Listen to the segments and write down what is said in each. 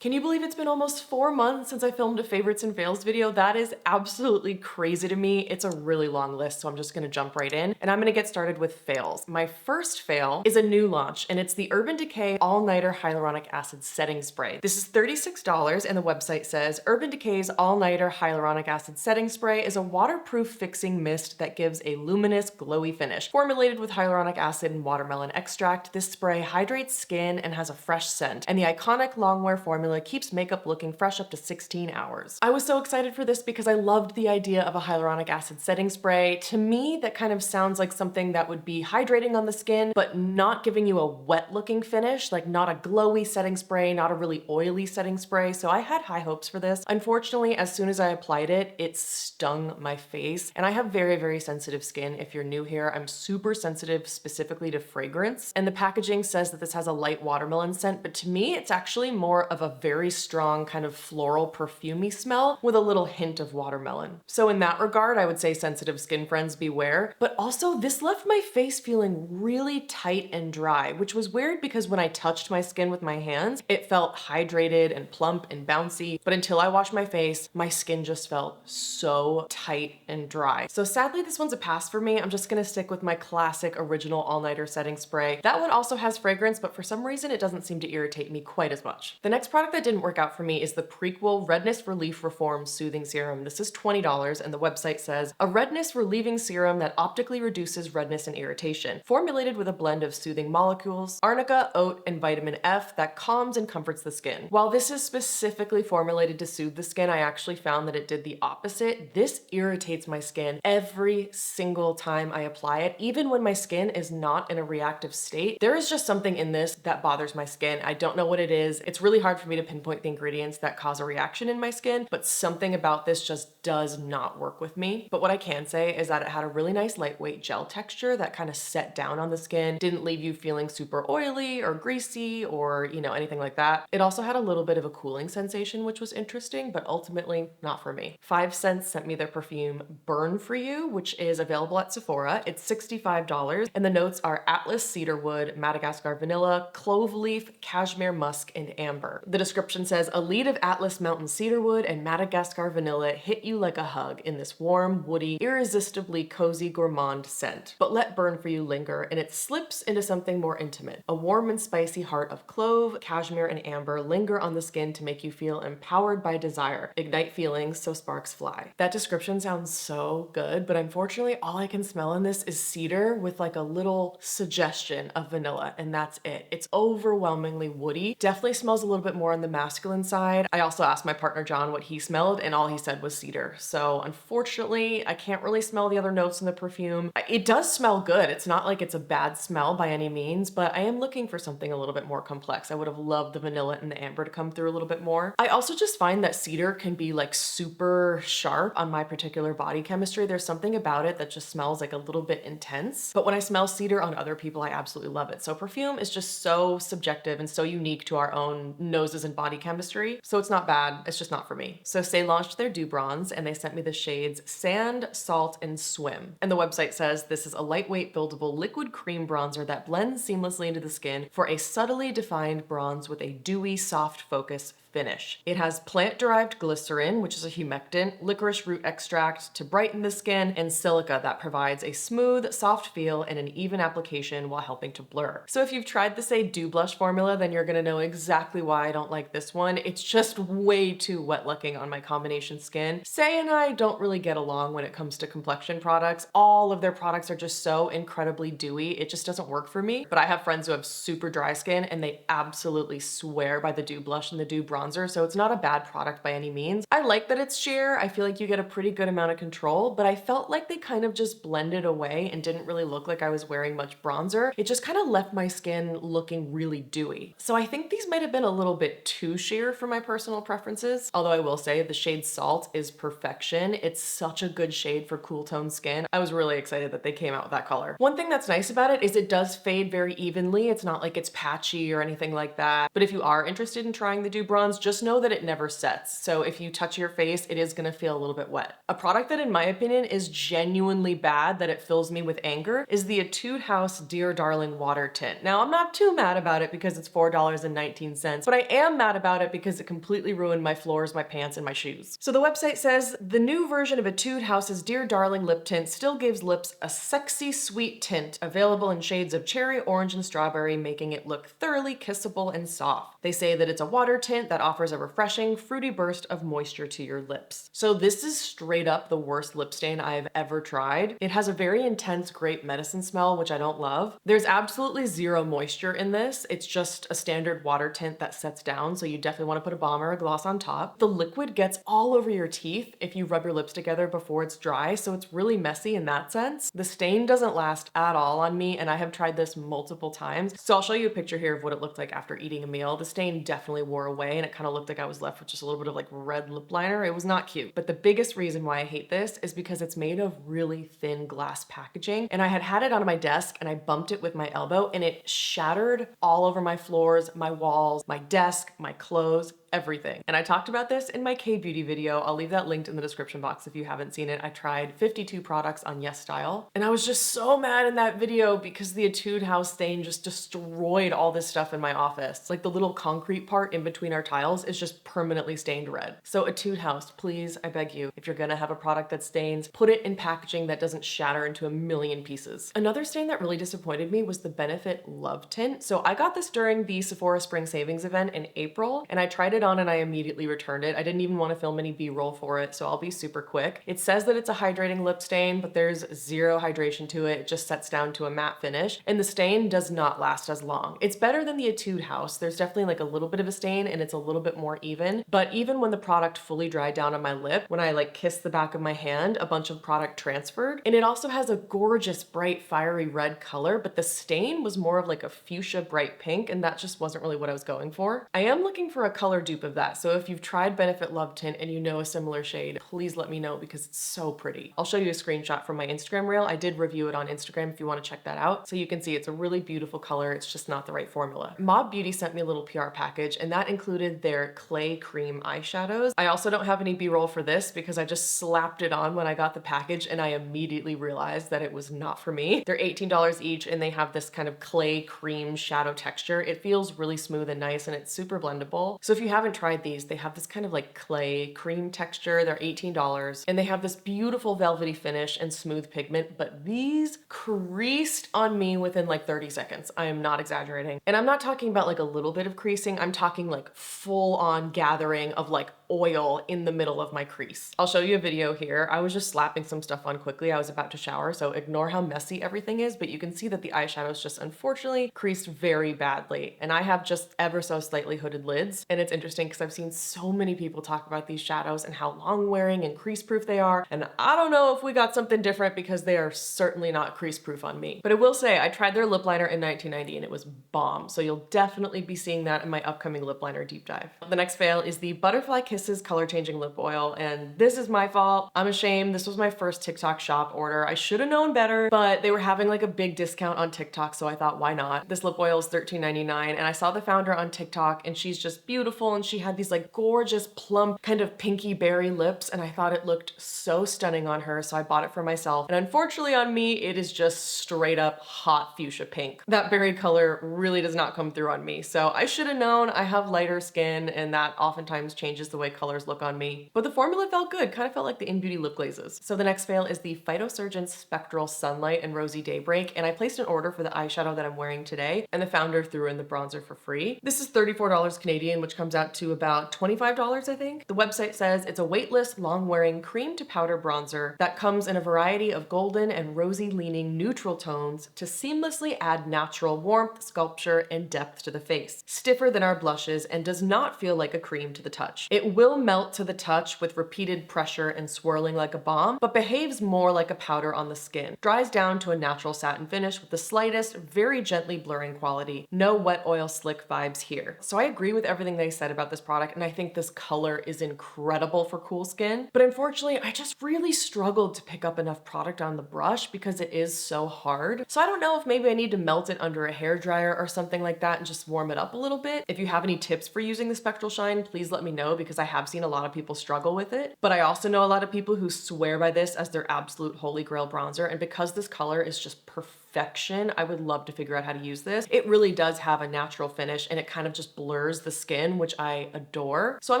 Can you believe it's been almost 4 months since I filmed a favorites and fails video? That is absolutely crazy to me. It's a really long list, so I'm just gonna jump right in and I'm gonna get started with fails. My first fail is a new launch and it's the Urban Decay All-Nighter Hyaluronic Acid Setting Spray. This is $36 and the website says Urban Decay's All-Nighter Hyaluronic Acid Setting Spray is a waterproof fixing mist that gives a luminous, glowy finish. Formulated with hyaluronic acid and watermelon extract, this spray hydrates skin and has a fresh scent, and the iconic longwear formula keeps makeup looking fresh up to 16 hours. I was so excited for this because I loved the idea of a hyaluronic acid setting spray. To me, that kind of sounds like something that would be hydrating on the skin, but not giving you a wet looking finish, like not a glowy setting spray, not a really oily setting spray. So I had high hopes for this. Unfortunately, as soon as I applied it, it stung my face. And I have very, very sensitive skin. If you're new here, I'm super sensitive specifically to fragrance. And the packaging says that this has a light watermelon scent, but to me, it's actually more of a very strong kind of floral perfumey smell with a little hint of watermelon. So in that regard, I would say sensitive skin friends beware, but also this left my face feeling really tight and dry, which was weird because when I touched my skin with my hands, it felt hydrated and plump and bouncy, but until I washed my face, my skin just felt so tight and dry. So sadly, this one's a pass for me. I'm just gonna stick with my classic original all-nighter setting spray. That one also has fragrance, but for some reason, it doesn't seem to irritate me quite as much. The next product that didn't work out for me is the Prequel Redness Relief Reform Soothing Serum. This is $20 and the website says, a redness relieving serum that optically reduces redness and irritation. Formulated with a blend of soothing molecules, arnica, oat, and vitamin F that calms and comforts the skin. While this is specifically formulated to soothe the skin, I actually found that it did the opposite. This irritates my skin every single time I apply it, even when my skin is not in a reactive state. There is just something in this that bothers my skin. I don't know what it is. It's really hard for me to pinpoint the ingredients that cause a reaction in my skin, but something about this just does not work with me. But what I can say is that it had a really nice lightweight gel texture that kind of set down on the skin, didn't leave you feeling super oily or greasy or, anything like that. It also had a little bit of a cooling sensation, which was interesting, but ultimately not for me. 5 Cents sent me their perfume Burn For You, which is available at Sephora. It's $65 and the notes are Atlas Cedarwood, Madagascar Vanilla, Clove Leaf, Cashmere Musk, and Amber. The description says, a lead of Atlas Mountain Cedarwood and Madagascar Vanilla hit you like a hug in this warm, woody, irresistibly cozy gourmand scent. But let Burn For You linger and it slips into something more intimate. A warm and spicy heart of clove, cashmere, and amber linger on the skin to make you feel empowered by desire. Ignite feelings so sparks fly. That description sounds so good, but unfortunately all I can smell in this is cedar with like a little suggestion of vanilla, and that's it. It's overwhelmingly woody. Definitely smells a little bit more on the masculine side. I also asked my partner John what he smelled and all he said was cedar. So unfortunately, I can't really smell the other notes in the perfume. It does smell good. It's not like it's a bad smell by any means, but I am looking for something a little bit more complex. I would have loved the vanilla and the amber to come through a little bit more. I also just find that cedar can be like super sharp on my particular body chemistry. There's something about it that just smells like a little bit intense, but when I smell cedar on other people, I absolutely love it. So perfume is just so subjective and so unique to our own noses and body chemistry. So it's not bad, it's just not for me. So Saie launched their Dew Bronze and they sent me the shades Sand, Salt, and Swim. And the website says this is a lightweight buildable liquid cream bronzer that blends seamlessly into the skin for a subtly defined bronze with a dewy, soft focus finish. It has plant-derived glycerin, which is a humectant, licorice root extract to brighten the skin, and silica that provides a smooth, soft feel and an even application while helping to blur. So if you've tried the Saie Dew Blush formula, then you're gonna know exactly why I don't like this one. It's just way too wet looking on my combination skin. Saie and I don't really get along when it comes to complexion products. All of their products are just so incredibly dewy. It just doesn't work for me. But I have friends who have super dry skin and they absolutely swear by the Dew Blush and the Dew Bronzer. So it's not a bad product by any means. I like that it's sheer. I feel like you get a pretty good amount of control, but I felt like they kind of just blended away and didn't really look like I was wearing much bronzer. It just kind of left my skin looking really dewy. So I think these might have been a little bit too sheer for my personal preferences. Although I will say the shade Salt is perfection. It's such a good shade for cool tone skin. I was really excited that they came out with that color. One thing that's nice about it is it does fade very evenly. It's not like it's patchy or anything like that. But if you are interested in trying the Dew Bronze, just know that it never sets. So if you touch your face, it is gonna feel a little bit wet. A product that in my opinion is genuinely bad, that it fills me with anger, is the Etude House Dear Darling Water Tint. Now I'm not too mad about it because it's $4.19, but I am am mad about it because it completely ruined my floors, my pants, and my shoes. So the website says, the new version of Etude House's Dear Darling lip tint still gives lips a sexy, sweet tint, available in shades of cherry, orange, and strawberry, making it look thoroughly kissable and soft. They say that it's a water tint that offers a refreshing, fruity burst of moisture to your lips. So this is straight up the worst lip stain I've ever tried. It has a very intense grape medicine smell, which I don't love. There's absolutely zero moisture in this. It's just a standard water tint that sets down, so you definitely want to put a balm or a gloss on top. The liquid gets all over your teeth if you rub your lips together before it's dry, so it's really messy in that sense. The stain doesn't last at all on me, and I have tried this multiple times. So I'll show you a picture here of what it looked like after eating a meal. The stain definitely wore away, and it kind of looked like I was left with just a little bit of like red lip liner. It was not cute. But the biggest reason why I hate this is because it's made of really thin glass packaging, and I had it on my desk and I bumped it with my elbow and it shattered all over my floors, my walls, my desk, my clothes, everything. And I talked about this in my K-beauty video. I'll leave that linked in the description box if you haven't seen it. I tried 52 products on YesStyle, and I was just so mad in that video because the Etude House stain just destroyed all this stuff in my office. Like the little concrete part in between our tiles is just permanently stained red. So Etude House, please, I beg you, if you're gonna have a product that stains, put it in packaging that doesn't shatter into a million pieces. Another stain that really disappointed me was the Benefit Love Tint. So I got this during the Sephora Spring Savings event in April, and I tried it on and I immediately returned it. I didn't even want to film any B-roll for it, so I'll be super quick. It says that it's a hydrating lip stain, but there's zero hydration to it. It just sets down to a matte finish, and the stain does not last as long. It's better than the Etude House. There's definitely like a little bit of a stain and it's a little bit more even, but even when the product fully dried down on my lip, when I like kissed the back of my hand, a bunch of product transferred. And it also has a gorgeous bright fiery red color, but the stain was more of like a fuchsia bright pink, and that just wasn't really what I was going for. I am looking for a color dupe of that. So if you've tried Benefit Love Tint and you know a similar shade, please let me know because it's so pretty. I'll show you a screenshot from my Instagram reel. I did review it on Instagram if you want to check that out. So you can see it's a really beautiful color. It's just not the right formula. Mob Beauty sent me a little PR package, and that included their clay cream eyeshadows. I also don't have any B-roll for this because I just slapped it on when I got the package and I immediately realized that it was not for me. They're $18 each and they have this kind of clay cream shadow texture. It feels really smooth and nice and it's super blendable. So if you haven't tried these, they have this kind of like clay cream texture. They're $18 and they have this beautiful velvety finish and smooth pigment, but these creased on me within like 30 seconds. I am not exaggerating. And I'm not talking about like a little bit of creasing. I'm talking like full on gathering of like oil in the middle of my crease. I'll show you a video here. I was just slapping some stuff on quickly. I was about to shower, so ignore how messy everything is, but you can see that the eyeshadows just unfortunately creased very badly. And I have just ever so slightly hooded lids. And it's interesting because I've seen so many people talk about these shadows and how long wearing and crease proof they are. And I don't know if we got something different because they are certainly not crease proof on me. But I will say I tried their lip liner in 1990 and it was bomb. So you'll definitely be seeing that in my upcoming lip liner deep dive. The next fail is the Butterfly Kisses color changing lip oil, and this is my fault. I'm ashamed. This was my first TikTok shop order. I should have known better, but they were having like a big discount on TikTok, so I thought, why not? This lip oil is $13.99, and I saw the founder on TikTok and she's just beautiful, and she had these like gorgeous plump kind of pinky berry lips, and I thought it looked so stunning on her, so I bought it for myself. And unfortunately on me, it is just straight up hot fuchsia pink. That berry color really does not come through on me, so I should have known. I have lighter skin and that oftentimes changes the way colors look on me. But the formula felt good, kind of felt like the Innbeauty lip glazes. So the next fail is the Phytosurgence Spectral Sunlight and Rosy Daybreak, and I placed an order for the eyeshadow that I'm wearing today, and the founder threw in the bronzer for free. This is $34 Canadian, which comes out to about $25, I think. The website says it's a weightless, long-wearing cream to powder bronzer that comes in a variety of golden and rosy-leaning neutral tones to seamlessly add natural warmth, sculpture, and depth to the face. Stiffer than our blushes and does not feel like a cream to the touch. It will melt to the touch with repeated pressure and swirling like a balm, but behaves more like a powder on the skin. Dries down to a natural satin finish with the slightest, very gently blurring quality. No wet oil slick vibes here. So I agree with everything they said about this product, and I think this color is incredible for cool skin. But unfortunately, I just really struggled to pick up enough product on the brush because it is so hard. So I don't know if maybe I need to melt it under a hairdryer or something like that and just warm it up a little bit. If you have any tips for using the Spectral Shine, please let me know because I have seen a lot of people struggle with it, but I also know a lot of people who swear by this as their absolute holy grail bronzer. And because this color is just perfection, I would love to figure out how to use this. It really does have a natural finish and it kind of just blurs the skin, which I adore. So I'm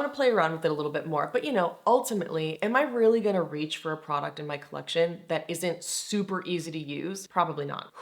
gonna play around with it a little bit more. But you know, ultimately, am I really gonna reach for a product in my collection that isn't super easy to use? Probably not.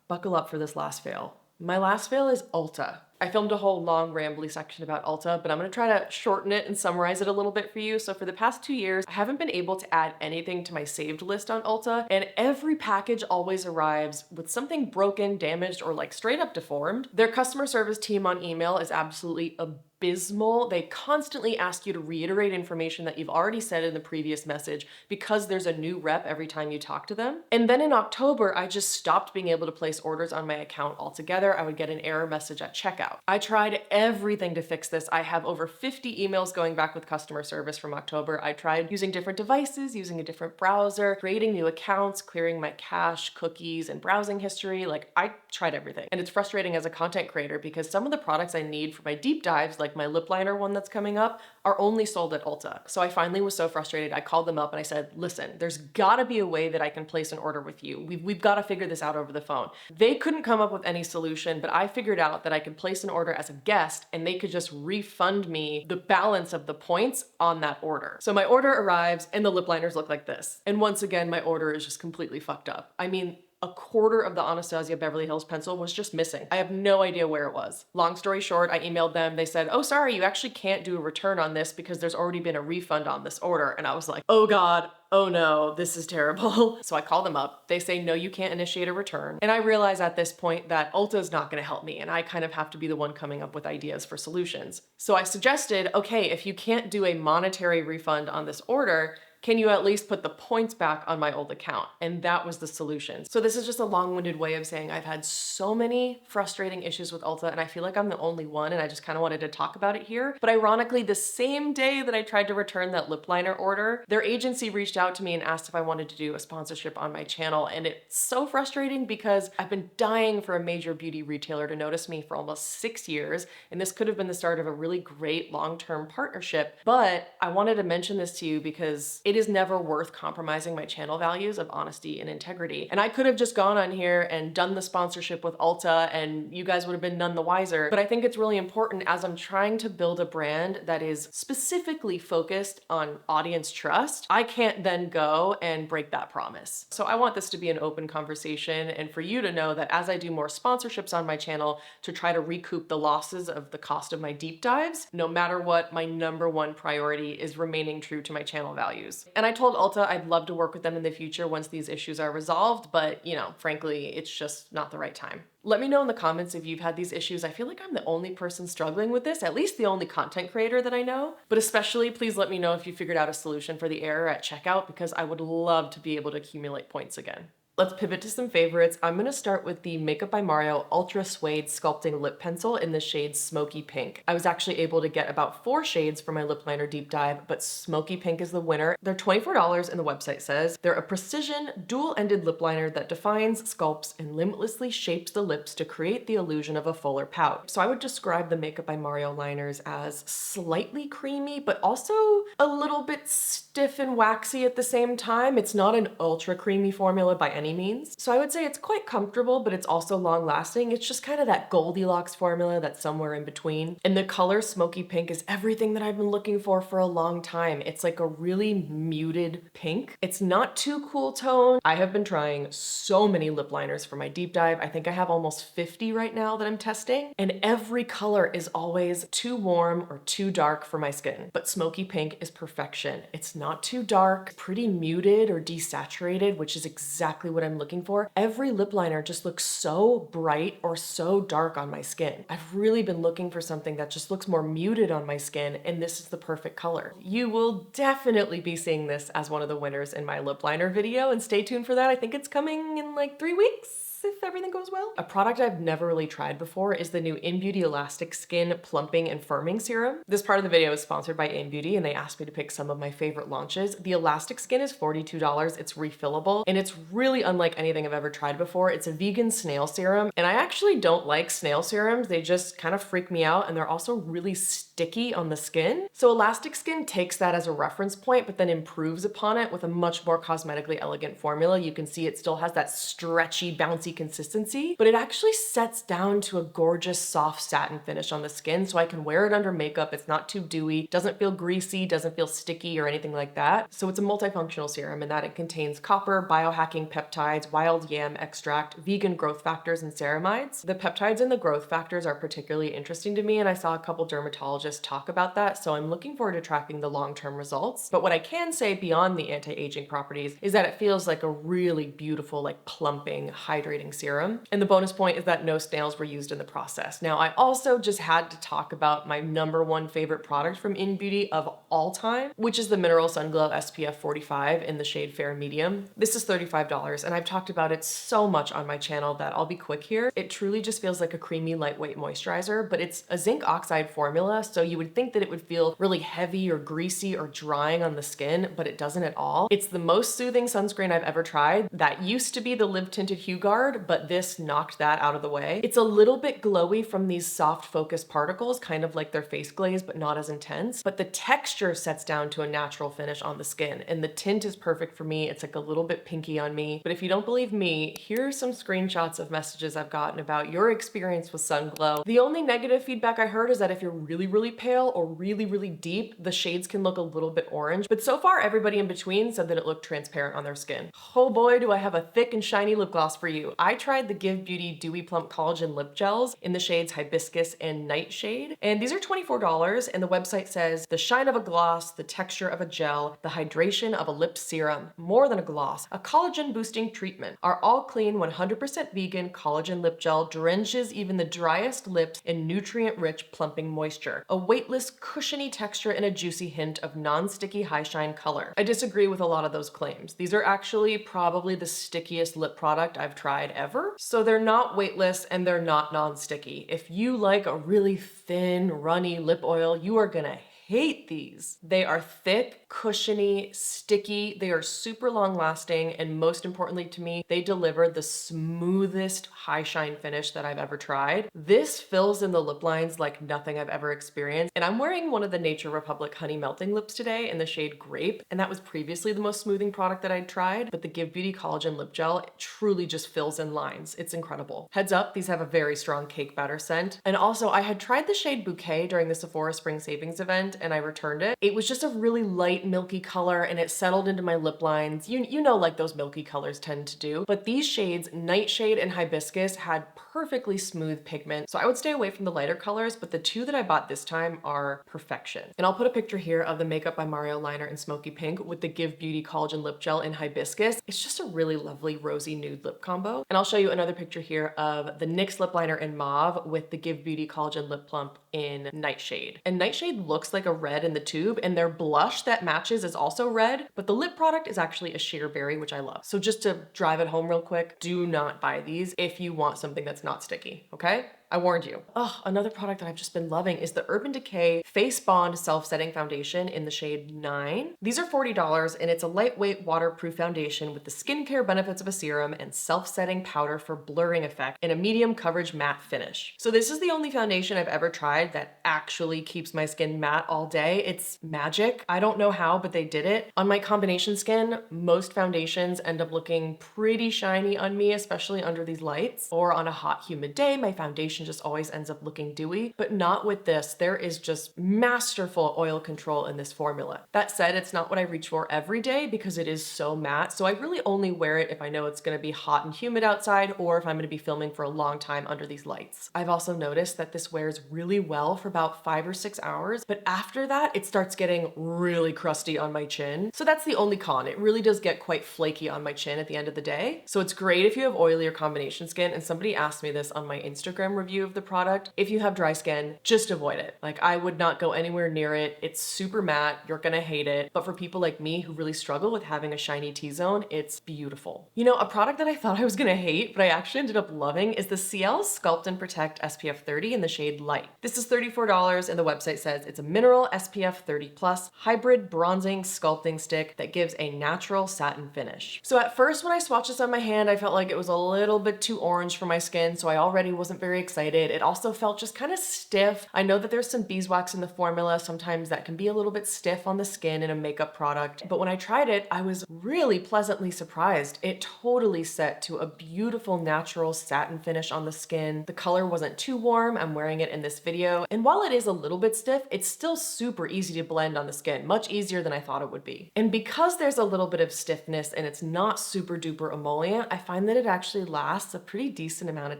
Buckle up for this last fail. My last fail is Ulta. I filmed a whole long rambly section about Ulta, but I'm gonna try to shorten it and summarize it a little bit for you. So for the past 2 years, I haven't been able to add anything to my saved list on Ulta, and every package always arrives with something broken, damaged, or like straight up deformed. Their customer service team on email is absolutely abysmal. They constantly ask you to reiterate information that you've already said in the previous message because there's a new rep every time you talk to them. And then in October, I just stopped being able to place orders on my account altogether. I would get an error message at checkout. I tried everything to fix this. I have over 50 emails going back with customer service from October. I tried using different devices, using a different browser, creating new accounts, clearing my cache, cookies, and browsing history. Like, I tried everything. And it's frustrating as a content creator because some of the products I need for my deep dives, like my lip liner one that's coming up, are only sold at Ulta. So I finally was so frustrated. I called them up and I said, listen, there's gotta be a way that I can place an order with you. We've gotta figure this out over the phone. They couldn't come up with any solution, but I figured out that I could place an order as a guest and they could just refund me the balance of the points on that order. So my order arrives and the lip liners look like this. And once again, my order is just completely fucked up. I mean, a quarter of the Anastasia Beverly Hills pencil was just missing. I have no idea where it was. Long story short, I emailed them. They said, oh, sorry, you actually can't do a return on this because there's already been a refund on this order. And I was like, oh God, oh no, this is terrible. So I called them up. They say, no, you can't initiate a return. And I realize at this point that Ulta is not gonna help me and I kind of have to be the one coming up with ideas for solutions. So I suggested, okay, if you can't do a monetary refund on this order, can you at least put the points back on my old account? And that was the solution. So this is just a long-winded way of saying I've had so many frustrating issues with Ulta and I feel like I'm the only one and I just kind of wanted to talk about it here. But ironically, the same day that I tried to return that lip liner order, their agency reached out to me and asked if I wanted to do a sponsorship on my channel. And it's so frustrating because I've been dying for a major beauty retailer to notice me for almost 6 years. And this could have been the start of a really great long-term partnership. But I wanted to mention this to you because it is never worth compromising my channel values of honesty and integrity. And I could have just gone on here and done the sponsorship with Ulta and you guys would have been none the wiser. But I think it's really important as I'm trying to build a brand that is specifically focused on audience trust, I can't then go and break that promise. So I want this to be an open conversation and for you to know that as I do more sponsorships on my channel to try to recoup the losses of the cost of my deep dives, no matter what, my #1 priority is remaining true to my channel values. And I told Ulta I'd love to work with them in the future once these issues are resolved, but you know, frankly, it's just not the right time. Let me know in the comments if you've had these issues. I feel like I'm the only person struggling with this, at least the only content creator that I know. But especially, please let me know if you figured out a solution for the error at checkout because I would love to be able to accumulate points again. Let's pivot to some favorites. I'm gonna start with the Makeup by Mario Ultra Suede Sculpting Lip Pencil in the shade Smoky Pink. I was actually able to get about 4 shades for my lip liner deep dive, but Smoky Pink is the winner. They're $24 and the website says. They're a precision, dual-ended lip liner that defines, sculpts, and limitlessly shapes the lips to create the illusion of a fuller pout. So I would describe the Makeup by Mario liners as slightly creamy, but also a little bit stiff and waxy at the same time. It's not an ultra creamy formula by any means. So I would say it's quite comfortable, but it's also long lasting. It's just kind of that Goldilocks formula that's somewhere in between. And the color Smoky Pink is everything that I've been looking for a long time. It's like a really muted pink. It's not too cool tone. I have been trying so many lip liners for my deep dive. I think I have almost 50 right now that I'm testing. And every color is always too warm or too dark for my skin. But Smoky Pink is perfection. It's not too dark, pretty muted or desaturated, which is exactly what I'm looking for. Every lip liner just looks so bright or so dark on my skin. I've really been looking for something that just looks more muted on my skin, and this is the perfect color. You will definitely be seeing this as one of the winners in my lip liner video, and stay tuned for that. I think it's coming in like 3 weeks. if everything goes well. A product I've never really tried before is the new Innbeauty Elastic Skin Plumping and Firming Serum. This part of the video is sponsored by Innbeauty, and they asked me to pick some of my favorite launches. The Elastic Skin is $42. It's refillable, and it's really unlike anything I've ever tried before. It's a vegan snail serum, and I actually don't like snail serums. They just kind of freak me out, and they're also really sticky on the skin. So Elastic Skin takes that as a reference point, but then improves upon it with a much more cosmetically elegant formula. You can see it still has that stretchy, bouncy consistency, but it actually sets down to a gorgeous, soft satin finish on the skin, so I can wear it under makeup. It's not too dewy, doesn't feel greasy, doesn't feel sticky or anything like that. So it's a multifunctional serum in that it contains copper, biohacking peptides, wild yam extract, vegan growth factors, and ceramides. The peptides and the growth factors are particularly interesting to me, and I saw a couple dermatologists talk about that, so I'm looking forward to tracking the long-term results. But what I can say beyond the anti-aging properties is that it feels like a really beautiful, like plumping, hydrating serum. And the bonus point is that no snails were used in the process. Now, I also just had to talk about my #1 favorite product from Innbeauty of all time, which is the Mineral Sun Glow SPF 45 in the shade Fair Medium. This is $35, and I've talked about it so much on my channel that I'll be quick here. It truly just feels like a creamy, lightweight moisturizer, but it's a zinc oxide formula, so you would think that it would feel really heavy or greasy or drying on the skin, but it doesn't at all. It's the most soothing sunscreen I've ever tried. That used to be the Live Tinted Hue Guard, but this knocked that out of the way. It's a little bit glowy from these soft focused particles, kind of like their face glaze, but not as intense. But the texture sets down to a natural finish on the skin, and the tint is perfect for me. It's like a little bit pinky on me. But if you don't believe me, here are some screenshots of messages I've gotten about your experience with Sun Glow. The only negative feedback I heard is that if you're really, really pale or really, really deep, the shades can look a little bit orange. But so far, everybody in between said that it looked transparent on their skin. Oh boy, do I have a thick and shiny lip gloss for you. I tried the Gxve Dewy Plump Collagen Lip Gels in the shades Hibiscus and Nightshade, and these are $24, and the website says, the shine of a gloss, the texture of a gel, the hydration of a lip serum, more than a gloss, a collagen boosting treatment. Our all clean 100% vegan collagen lip gel drenches even the driest lips in nutrient-rich plumping moisture, a weightless, cushiony texture and a juicy hint of non-sticky high shine color. I disagree with a lot of those claims. These are actually probably the stickiest lip product I've tried ever. So they're not weightless and they're not non-sticky. If you like a really thin, runny lip oil, you are gonna hate these. They are thick, cushiony, sticky, they are super long lasting, and most importantly to me, they deliver the smoothest high shine finish that I've ever tried. This fills in the lip lines like nothing I've ever experienced, and I'm wearing one of the Nature Republic Honey Melting Lips today in the shade Grape, and that was previously the most smoothing product that I'd tried, but the Gxve Collagen Lip Gel truly just fills in lines. It's incredible. Heads up, these have a very strong cake batter scent, and also I had tried the shade Bouquet during the Sephora Spring Savings event, and I returned it. It was just a really light milky color, and it settled into my lip lines. You know, like those milky colors tend to do, but these shades, Nightshade and Hibiscus, had perfectly smooth pigment, so I would stay away from the lighter colors, but the two that I bought this time are perfection. And I'll put a picture here of the Makeup by Mario liner in Smoky Pink with the Gxve Collagen Lip Gel in Hibiscus. It's just a really lovely rosy nude lip combo. And I'll show you another picture here of the NYX lip liner in Mauve with the Gxve Collagen Lip Plump in Nightshade. And Nightshade looks like a red in the tube, and their blush that matches is also red, but the lip product is actually a sheer berry, which I love. So just to drive it home real quick, do not buy these if you want something that's not sticky, okay? I warned you. Oh, another product that I've just been loving is the Urban Decay Face Bond Self-Setting Foundation in the shade 9. These are $40, and it's a lightweight waterproof foundation with the skincare benefits of a serum and self-setting powder for blurring effect in a medium coverage matte finish. So this is the only foundation I've ever tried that actually keeps my skin matte all day. It's magic. I don't know how, but they did it. On my combination skin, most foundations end up looking pretty shiny on me, especially under these lights. Or on a hot, humid day, my foundation just always ends up looking dewy, but not with this. There is just masterful oil control in this formula. That said, it's not what I reach for every day because it is so matte, so I really only wear it if I know it's gonna be hot and humid outside or if I'm gonna be filming for a long time under these lights. I've also noticed that this wears really well for about 5 or 6 hours, but after that, it starts getting really crusty on my chin. So that's the only con. It really does get quite flaky on my chin at the end of the day. So it's great if you have oily or combination skin, and somebody asked me this on my Instagram review review of the product. If you have dry skin, just avoid it. Like, I would not go anywhere near it. It's super matte. You're gonna hate it. But for people like me who really struggle with having a shiny T-zone, it's beautiful. You know, a product that I thought I was gonna hate, but I actually ended up loving is the Ciele Sculpt and Protect SPF 30 in the shade Light. This is $34 and the website says it's a mineral SPF 30 plus hybrid bronzing sculpting stick that gives a natural satin finish. So at first when I swatched this on my hand, I felt like it was a little bit too orange for my skin, so I already wasn't very excited. It also felt just kind of stiff. I know that there's some beeswax in the formula. Sometimes that can be a little bit stiff on the skin in a makeup product, but when I tried it, I was really pleasantly surprised. It totally set to a beautiful natural satin finish on the skin. The color wasn't too warm. I'm wearing it in this video, and while it is a little bit stiff, it's still super easy to blend on the skin, much easier than I thought it would be. And because there's a little bit of stiffness and it's not super duper emollient, I find that it actually lasts a pretty decent amount of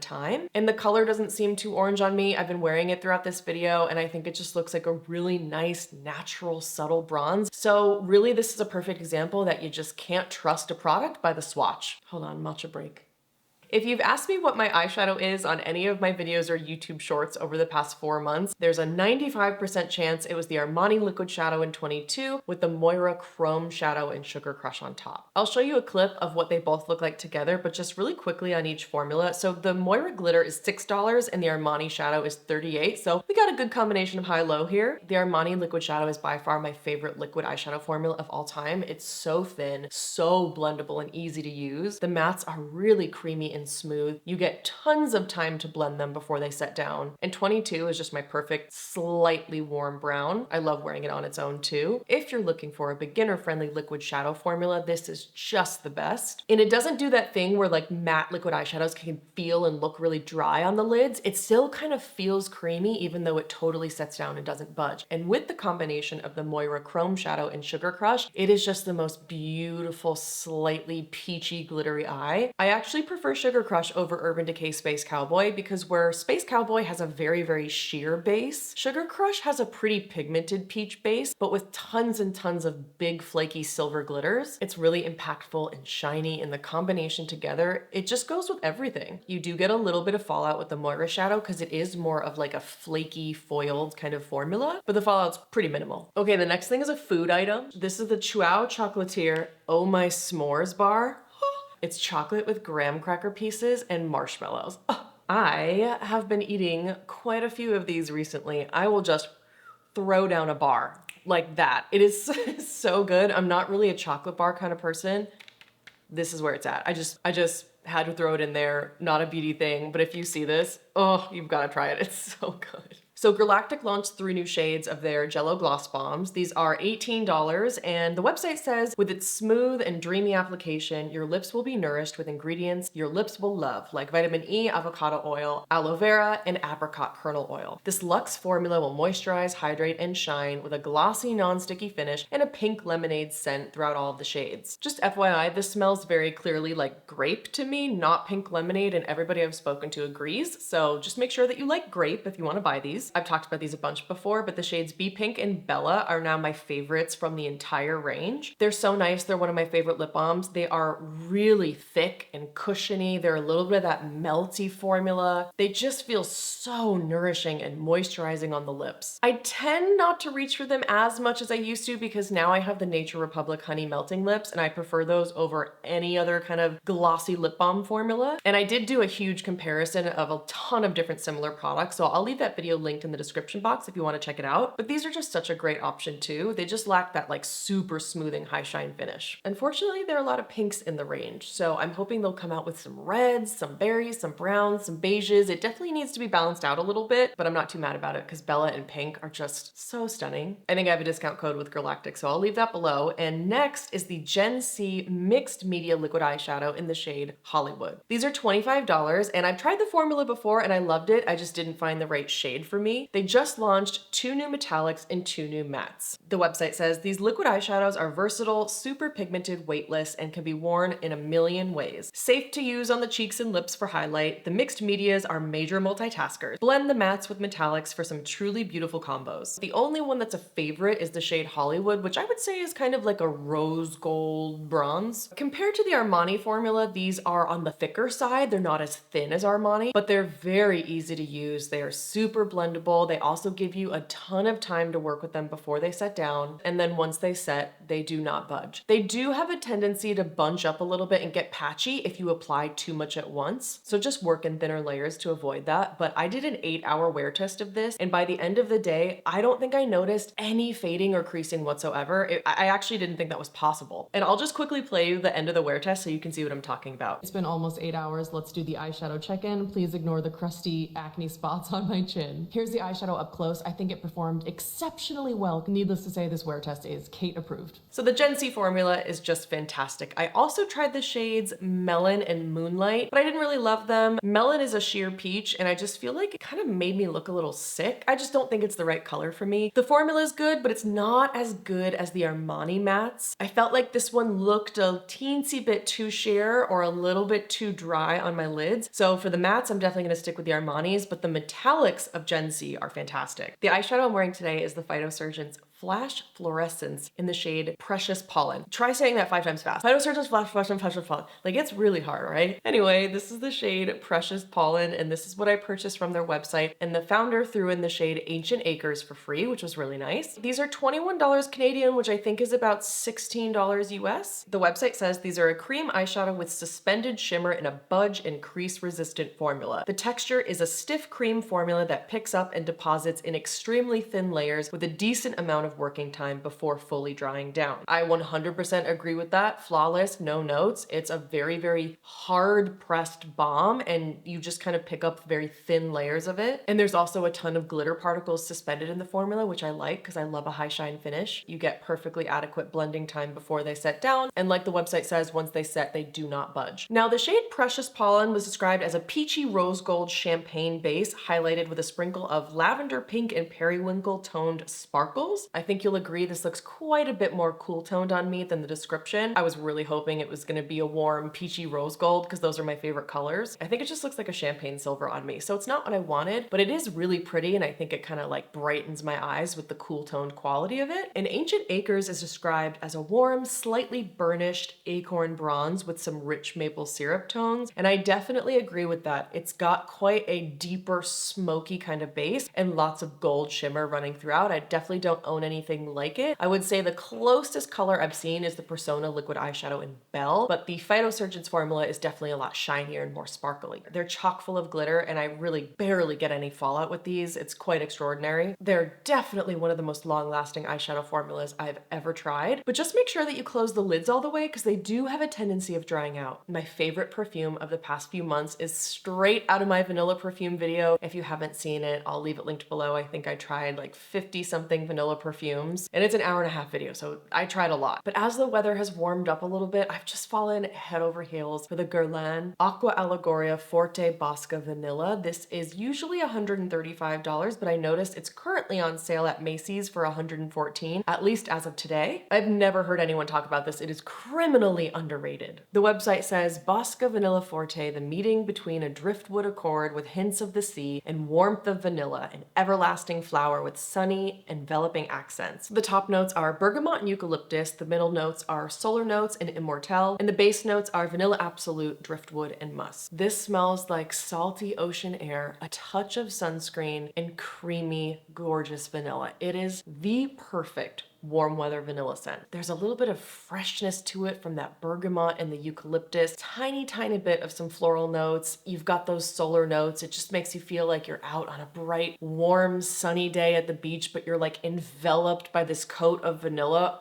time. And the color doesn't seem too orange on me. I've been wearing it throughout this video, and I think it just looks like a really nice, natural, subtle bronze. So really, this is a perfect example that you just can't trust a product by the swatch. Hold on, matcha break. If you've asked me what my eyeshadow is on any of my videos or YouTube shorts over the past 4 months, there's a 95% chance it was the Armani Liquid Shadow in 22 with the Moira Chrome Shadow and Sugar Crush on top. I'll show you a clip of what they both look like together, but just really quickly on each formula. So the Moira Glitter is $6 and the Armani Shadow is $38. So we got a good combination of high-low here. The Armani Liquid Shadow is by far my favorite liquid eyeshadow formula of all time. It's so thin, so blendable and easy to use. The mattes are really creamy and smooth. You get tons of time to blend them before they set down. And 22 is just my perfect, slightly warm brown. I love wearing it on its own too. If you're looking for a beginner-friendly liquid shadow formula, this is just the best. And it doesn't do that thing where like matte liquid eyeshadows can feel and look really dry on the lids. It still kind of feels creamy even though it totally sets down and doesn't budge. And with the combination of the Moira Chrome Shadow and Sugar Crush, it is just the most beautiful, slightly peachy, glittery eye. I actually prefer Sugar Crush over Urban Decay Space Cowboy because where Space Cowboy has a very, very sheer base, Sugar Crush has a pretty pigmented peach base, but with tons and tons of big flaky silver glitters. It's really impactful and shiny, and the combination together, it just goes with everything. You do get a little bit of fallout with the Moira Shadow because it is more of like a flaky foiled kind of formula, but the fallout's pretty minimal. Okay, the next thing is a food item. This is the Chihuahua Chocolatier Oh My S'mores bar. It's chocolate with graham cracker pieces and marshmallows. Oh, I have been eating quite a few of these recently. I will just throw down a bar like that. It is so good. I'm not really a chocolate bar kind of person. This is where it's at. I just had to throw it in there. Not a beauty thing, but if you see this, oh, you've got to try it. It's so good. So Galactic launched 3 new shades of their Jello Gloss Bombs. These are $18, and the website says, with its smooth and dreamy application, your lips will be nourished with ingredients your lips will love, like vitamin E, avocado oil, aloe vera, and apricot kernel oil. This luxe formula will moisturize, hydrate, and shine with a glossy, non-sticky finish and a pink lemonade scent throughout all of the shades. Just FYI, this smells very clearly like grape to me, not pink lemonade, and everybody I've spoken to agrees, so just make sure that you like grape if you want to buy these. I've talked about these a bunch before, but the shades Be Pink and Bella are now my favorites from the entire range. They're so nice. They're one of my favorite lip balms. They are really thick and cushiony. They're a little bit of that melty formula. They just feel so nourishing and moisturizing on the lips. I tend not to reach for them as much as I used to because now I have the Nature Republic Honey Melting Lips, and I prefer those over any other kind of glossy lip balm formula. And I did do a huge comparison of a ton of different similar products, so I'll leave that video linked in the description box if you want to check it out. But these are just such a great option too. They just lack that like super smoothing high shine finish. Unfortunately, there are a lot of pinks in the range, so I'm hoping they'll come out with some reds, some berries, some browns, some beiges. It definitely needs to be balanced out a little bit, but I'm not too mad about it because Bella and Pink are just so stunning. I think I have a discount code with Galactic, so I'll leave that below. And next is the Gen C Mixed Media Liquid Eyeshadow in the shade Hollywood. These are $25, and I've tried the formula before and I loved it. I just didn't find the right shade for me. me. They just launched 2 new metallics and 2 new mattes. The website says these liquid eyeshadows are versatile, super pigmented, weightless, and can be worn in a million ways. Safe to use on the cheeks and lips for highlight, the mixed medias are major multitaskers. Blend the mattes with metallics for some truly beautiful combos. The only one that's a favorite is the shade Hollywood, which I would say is kind of like a rose gold bronze. Compared to the Armani formula, these are on the thicker side. They're not as thin as Armani, but they're very easy to use. They are super blendable. They also give you a ton of time to work with them before they set down. And then once they set, they do not budge. They do have a tendency to bunch up a little bit and get patchy if you apply too much at once. So just work in thinner layers to avoid that. But I did an 8-hour wear test of this, and by the end of the day, I don't think I noticed any fading or creasing whatsoever. I actually didn't think that was possible. And I'll just quickly play you the end of the wear test so you can see what I'm talking about. It's been almost 8 hours. Let's do the eyeshadow check-in. Please ignore the crusty acne spots on my chin. Here's the eyeshadow up close. I think it performed exceptionally well. Needless to say, this wear test is Kate approved. So the Gen C formula is just fantastic. I also tried the shades Melon and Moonlight, but I didn't really love them. Melon is a sheer peach, and I just feel like it kind of made me look a little sick. I just don't think it's the right color for me. The formula is good, but it's not as good as the Armani mattes. I felt like this one looked a teensy bit too sheer or a little bit too dry on my lids. So for the mattes, I'm definitely gonna stick with the Armanis, but the metallics of Gen Z are fantastic. The eyeshadow I'm wearing today is the Phytosurgence Flash Fluorescence in the shade Precious Pollen. Try saying that 5 times fast. Phytosurgence Flash Fluorescence Precious Pollen. Like, it's really hard, right? Anyway, this is the shade Precious Pollen, and this is what I purchased from their website. And the founder threw in the shade Ancient Acres for free, which was really nice. These are $21 Canadian, which I think is about $16 US. The website says these are a cream eyeshadow with suspended shimmer in a budge and crease resistant formula. The texture is a stiff cream formula that picks up and deposits in extremely thin layers with a decent amount of working time before fully drying down. I 100% agree with that. Flawless, no notes. It's a very, very hard pressed balm, and you just kind of pick up very thin layers of it. And there's also a ton of glitter particles suspended in the formula, which I like because I love a high shine finish. You get perfectly adequate blending time before they set down. And like the website says, once they set, they do not budge. Now, the shade Precious Pollen was described as a peachy rose gold champagne base highlighted with a sprinkle of lavender pink and periwinkle toned sparkles. I think you'll agree this looks quite a bit more cool toned on me than the description. I was really hoping it was gonna be a warm peachy rose gold because those are my favorite colors. I think it just looks like a champagne silver on me. So it's not what I wanted, but it is really pretty, and I think it kind of like brightens my eyes with the cool toned quality of it. And Ancient Acres is described as a warm, slightly burnished acorn bronze with some rich maple syrup tones. And I definitely agree with that. It's got quite a deeper, smoky kind of base and lots of gold shimmer running throughout. I definitely don't own anything like it. I would say the closest color I've seen is the Persona liquid eyeshadow in Belle, but the Phytosurgence formula is definitely a lot shinier and more sparkly. They're chock full of glitter, and I really barely get any fallout with these. It's quite extraordinary. They're definitely one of the most long-lasting eyeshadow formulas I've ever tried, but just make sure that you close the lids all the way because they do have a tendency of drying out. My favorite perfume of the past few months is straight out of my vanilla perfume video. If you haven't seen it, I'll leave it linked below. I think I tried like 50 something vanilla perfumes, and it's an hour-and-a-half video, so I tried a lot. But as the weather has warmed up a little bit, I've just fallen head over heels for the Guerlain Aqua Allegoria Forte Bosca Vanilla. This is usually $135, but I noticed it's currently on sale at Macy's for $114, at least as of today. I've never heard anyone talk about this. It is criminally underrated. The website says, Bosca Vanilla Forte, the meeting between a driftwood accord with hints of the sea and warmth of vanilla, an everlasting flower with sunny, enveloping accents. The top notes are bergamot and eucalyptus, the middle notes are solar notes and immortelle, and the base notes are vanilla absolute, driftwood, and musk. This smells like salty ocean air, a touch of sunscreen, and creamy, gorgeous vanilla. It is the perfect warm weather vanilla scent. There's a little bit of freshness to it from that bergamot and the eucalyptus, tiny bit of some floral notes. You've got those solar notes. It just makes you feel like you're out on a bright, warm, sunny day at the beach, but you're like enveloped by this coat of vanilla.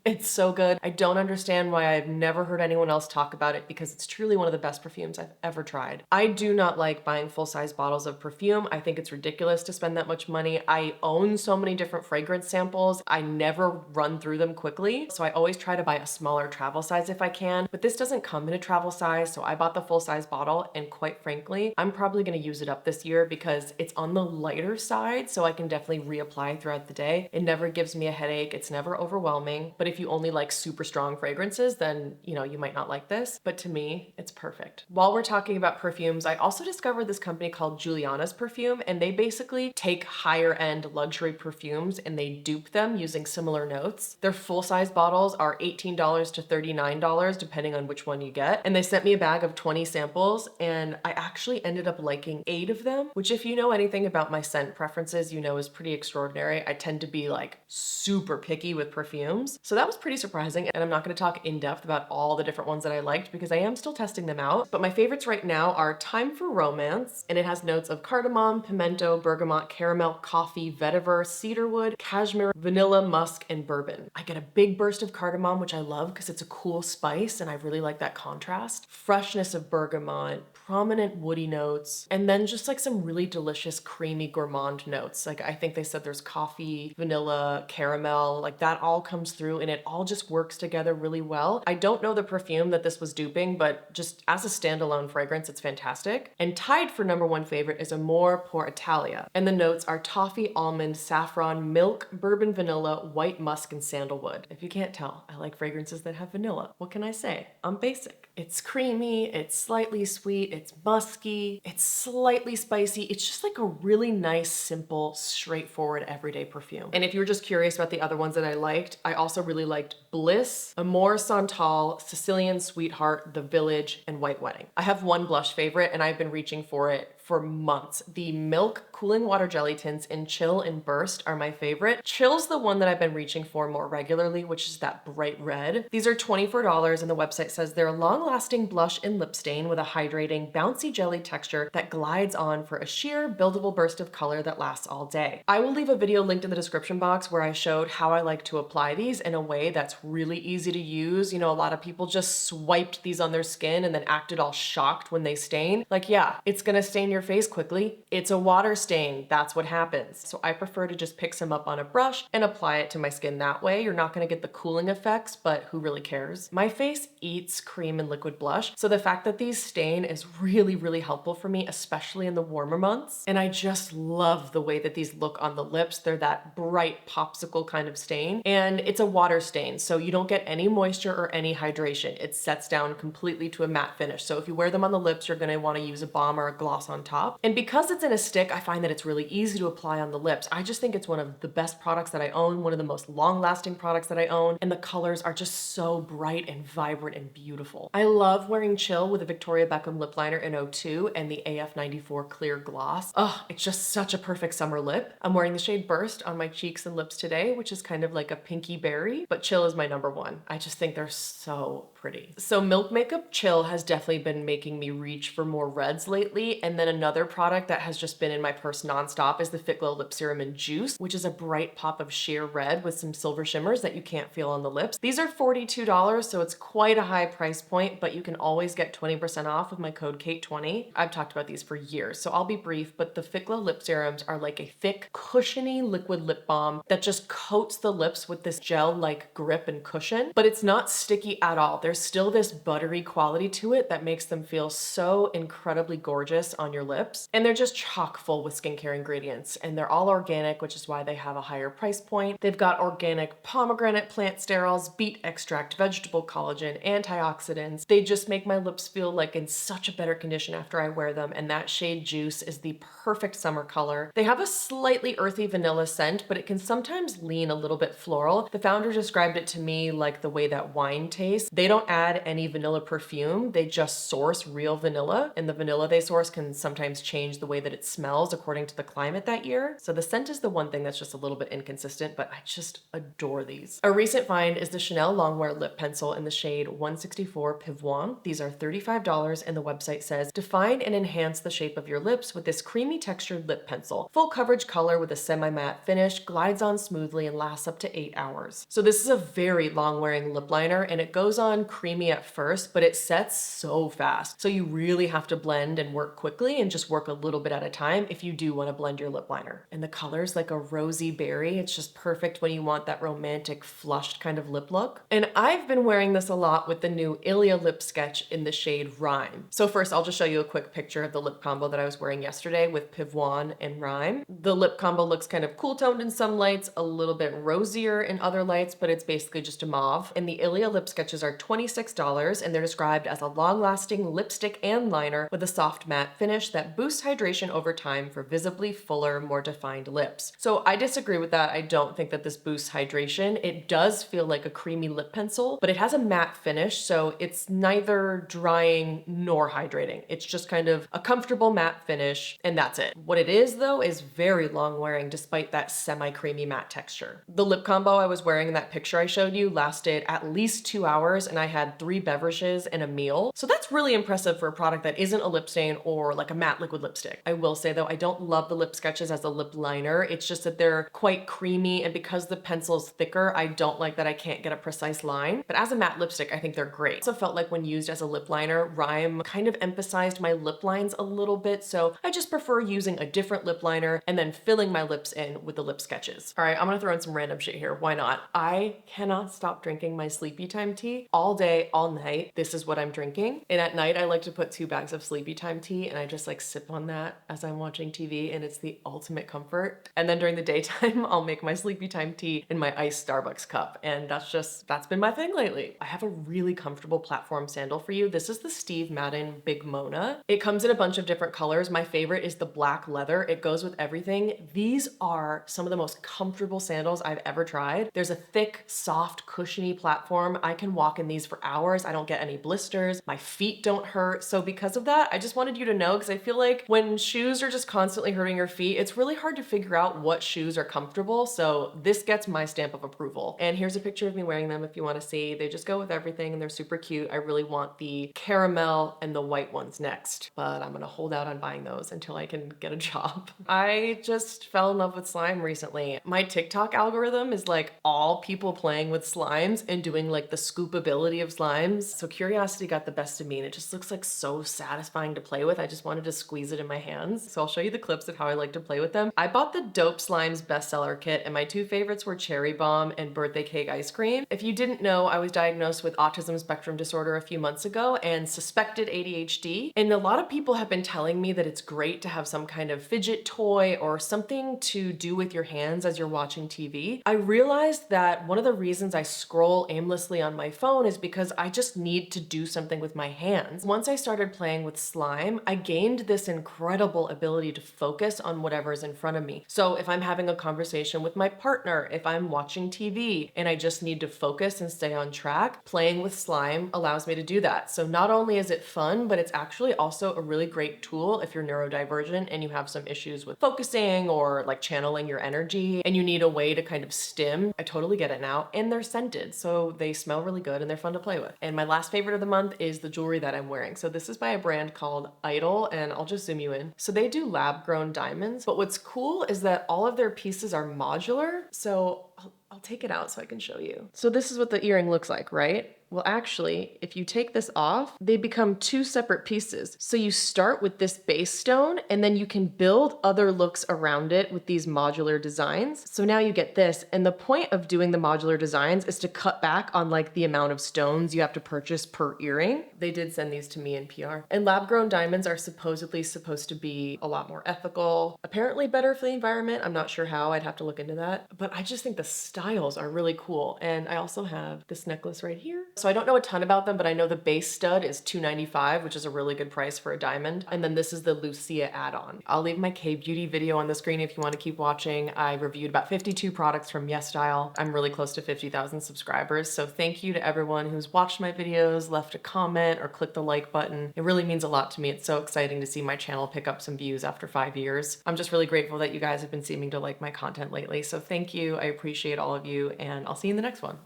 It's so good. I don't understand why I've never heard anyone else talk about it because it's truly one of the best perfumes I've ever tried. I do not like buying full-size bottles of perfume. I think it's ridiculous to spend that much money. I own so many different fragrance samples. I never run through them quickly. So I always try to buy a smaller travel size if I can, but this doesn't come in a travel size. So I bought the full-size bottle, and quite frankly, I'm probably gonna use it up this year because it's on the lighter side, so I can definitely reapply throughout the day. It never gives me a headache. It's never overwhelming. But if you only like super strong fragrances, then you might not like this. But to me, it's perfect. While we're talking about perfumes, I also discovered this company called Juliannas Perfume, and they basically take higher end luxury perfumes and they dupe them using similar notes. Their full-size bottles are $18 to $39 depending on which one you get. And they sent me a bag of 20 samples, and I actually ended up liking 8 of them, which if you know anything about my scent preferences, is pretty extraordinary. I tend to be like super picky with perfumes. So that was pretty surprising, and I'm not gonna talk in depth about all the different ones that I liked because I am still testing them out. But my favorites right now are Time for Romance, and it has notes of cardamom, pimento, bergamot, caramel, coffee, vetiver, cedarwood, cashmere, vanilla, musk, and bourbon. I get a big burst of cardamom, which I love because it's a cool spice and I really like that contrast. Freshness of bergamot, prominent woody notes, and then just like some really delicious creamy gourmand notes. Like I think they said there's coffee, vanilla, caramel, like that all comes through and it all just works together really well. I don't know the perfume that this was duping, but just as a standalone fragrance, it's fantastic. And tied for #1 favorite is Amore pour Italia. And the notes are toffee, almond, saffron, milk, bourbon, vanilla, white musk, and sandalwood. If you can't tell, I like fragrances that have vanilla. What can I say? I'm basic. It's creamy, it's slightly sweet, it's musky, it's slightly spicy. It's just like a really nice, simple, straightforward, everyday perfume. And if you were just curious about the other ones that I liked, I also really liked Bliss, Amore Santal, Sicilian Sweetheart, The Village, and White Wedding. I have one blush favorite and I've been reaching for it for months. The Milk Cooling Water Jelly Tints in Chill and Burst are my favorite. Chill's the one that I've been reaching for more regularly, which is that bright red. These are $24 and the website says they're a long-lasting blush and lip stain with a hydrating, bouncy jelly texture that glides on for a sheer, buildable burst of color that lasts all day. I will leave a video linked in the description box where I showed how I like to apply these in a way that's really easy to use. A lot of people just swiped these on their skin and then acted all shocked when they stain. Like, yeah, it's gonna stain your face quickly. It's a water stain. That's what happens. So I prefer to just pick some up on a brush and apply it to my skin that way. You're not gonna get the cooling effects, but who really cares? My face eats cream and liquid blush, so the fact that these stain is really, really helpful for me, especially in the warmer months. And I just love the way that these look on the lips. They're that bright popsicle kind of stain, and it's a water stain, so you don't get any moisture or any hydration. It sets down completely to a matte finish. So if you wear them on the lips, you're gonna wanna use a balm or a gloss on top. And because it's in a stick, I find that it's really easy to apply on the lips. I just think it's one of the best products that I own, one of the most long-lasting products that I own, and the colors are just so bright and vibrant and beautiful. I love wearing Chill with a Victoria Beckham lip liner in 02 and the AF94 clear gloss. Oh, it's just such a perfect summer lip. I'm wearing the shade Burst on my cheeks and lips today, which is kind of like a pinky berry, but Chill is my #1. I just think they're so pretty. So Milk Makeup Chill has definitely been making me reach for more reds lately. And then another product that has just been in my purse nonstop is the Fitglow Lip Serum in Juice, which is a bright pop of sheer red with some silver shimmers that you can't feel on the lips. These are $42, so it's quite a high price point, but you can always get 20% off with my code KATE20. I've talked about these for years, so I'll be brief, but the Fitglow Lip Serums are like a thick, cushiony liquid lip balm that just coats the lips with this gel-like grip and cushion, but it's not sticky at all. There's still this buttery quality to it that makes them feel so incredibly gorgeous on your lips. And they're just chock full with skincare ingredients, and they're all organic, which is why they have a higher price point. They've got organic pomegranate plant sterols, beet extract, vegetable collagen, antioxidants. They just make my lips feel like in such a better condition after I wear them, and that shade Juice is the perfect summer color. They have a slightly earthy vanilla scent, but it can sometimes lean a little bit floral. The founder described it to me like the way that wine tastes. They don't add any vanilla perfume, they just source real vanilla, and the vanilla they source can sometimes sometimes change the way that it smells according to the climate that year. So the scent is the one thing that's just a little bit inconsistent, but I just adore these. A recent find is the Chanel Longwear Lip Pencil in the shade 164 Pivoine. These are $35 and the website says, define and enhance the shape of your lips with this creamy textured lip pencil. Full coverage color with a semi-matte finish, glides on smoothly and lasts up to 8 hours. So this is a very long wearing lip liner and it goes on creamy at first, but it sets so fast. So you really have to blend and work quickly and just work a little bit at a time if you do want to blend your lip liner. And the color's like a rosy berry. It's just perfect when you want that romantic flushed kind of lip look. And I've been wearing this a lot with the new Ilia lip sketch in the shade Rhyme. So first I'll just show you a quick picture of the lip combo that I was wearing yesterday with Pivoine and Rhyme. The lip combo looks kind of cool toned in some lights, a little bit rosier in other lights, but it's basically just a mauve. And the Ilia lip sketches are $26 and they're described as a long-lasting lipstick and liner with a soft matte finish that boosts hydration over time for visibly fuller, more defined lips. So I disagree with that. I don't think that this boosts hydration. It does feel like a creamy lip pencil, but it has a matte finish, so it's neither drying nor hydrating. It's just kind of a comfortable matte finish, and that's it. What it is, though, is very long wearing despite that semi-creamy matte texture. The lip combo I was wearing in that picture I showed you lasted at least 2 hours, and I had 3 beverages and a meal. So that's really impressive for a product that isn't a lip stain or like a matte liquid lipstick. I will say, though, I don't love the lip sketches as a lip liner. It's just that they're quite creamy, and because the pencil's thicker, I don't like that I can't get a precise line. But as a matte lipstick, I think they're great. Also felt like when used as a lip liner, Rhyme kind of emphasized my lip lines a little bit, so I just prefer using a different lip liner and then filling my lips in with the lip sketches. All right, I'm gonna throw in some random shit here. Why not? I cannot stop drinking my Sleepytime tea all day, all night. This is what I'm drinking. And at night, I like to put 2 bags of Sleepytime tea and I just like sip on that as I'm watching TV, and it's the ultimate comfort. And then during the daytime, I'll make my Sleepytime tea in my iced Starbucks cup. And that's been my thing lately. I have a really comfortable platform sandal for you. This is the Steve Madden Big Mona. It comes in a bunch of different colors. My favorite is the black leather. It goes with everything. These are some of the most comfortable sandals I've ever tried. There's a thick, soft, cushiony platform. I can walk in these for hours. I don't get any blisters. My feet don't hurt. So because of that, I just wanted you to know, because I feel like when shoes are just constantly hurting your feet, it's really hard to figure out what shoes are comfortable. So this gets my stamp of approval. And here's a picture of me wearing them if you want to see. They just go with everything and they're super cute. I really want the caramel and the white ones next, but I'm gonna hold out on buying those until I can get a job. I just fell in love with slime recently. My TikTok algorithm is like all people playing with slimes and doing like the scoopability of slimes. So curiosity got the best of me and it just looks like so satisfying to play with. I just wanted to squeeze it in my hands. So I'll show you the clips of how I like to play with them. I bought the Dope Slimes bestseller kit and my 2 favorites were Cherry Bomb and Birthday Cake Ice Cream. If you didn't know, I was diagnosed with autism spectrum disorder a few months ago and suspected ADHD. And a lot of people have been telling me that it's great to have some kind of fidget toy or something to do with your hands as you're watching TV. I realized that one of the reasons I scroll aimlessly on my phone is because I just need to do something with my hands. Once I started playing with slime, I gained this incredible ability to focus on whatever is in front of me. So if I'm having a conversation with my partner, if I'm watching TV and I just need to focus and stay on track, playing with slime allows me to do that. So not only is it fun, but it's actually also a really great tool if you're neurodivergent and you have some issues with focusing or like channeling your energy and you need a way to kind of stim. I totally get it now. And they're scented, so they smell really good and they're fun to play with. And my last favorite of the month is the jewelry that I'm wearing. So this is by a brand called Idol, and I'll just zoom you in. So they do lab-grown diamonds, but what's cool is that all of their pieces are modular. So I'll take it out so I can show you. So this is what the earring looks like, right? Well, actually, if you take this off, they become 2 separate pieces. So you start with this base stone and then you can build other looks around it with these modular designs. So now you get this. And the point of doing the modular designs is to cut back on like the amount of stones you have to purchase per earring. They did send these to me in PR. And lab-grown diamonds are supposedly supposed to be a lot more ethical, apparently better for the environment. I'm not sure how, I'd have to look into that. But I just think the styles are really cool. And I also have this necklace right here. So I don't know a ton about them, but I know the base stud is $2.95, which is a really good price for a diamond. And then this is the Lucia add-on. I'll leave my K-beauty video on the screen if you want to keep watching. I reviewed about 52 products from YesStyle. I'm really close to 50,000 subscribers. So thank you to everyone who's watched my videos, left a comment, or clicked the like button. It really means a lot to me. It's so exciting to see my channel pick up some views after 5 years. I'm just really grateful that you guys have been seeming to like my content lately. So thank you. I appreciate all of you, and I'll see you in the next one.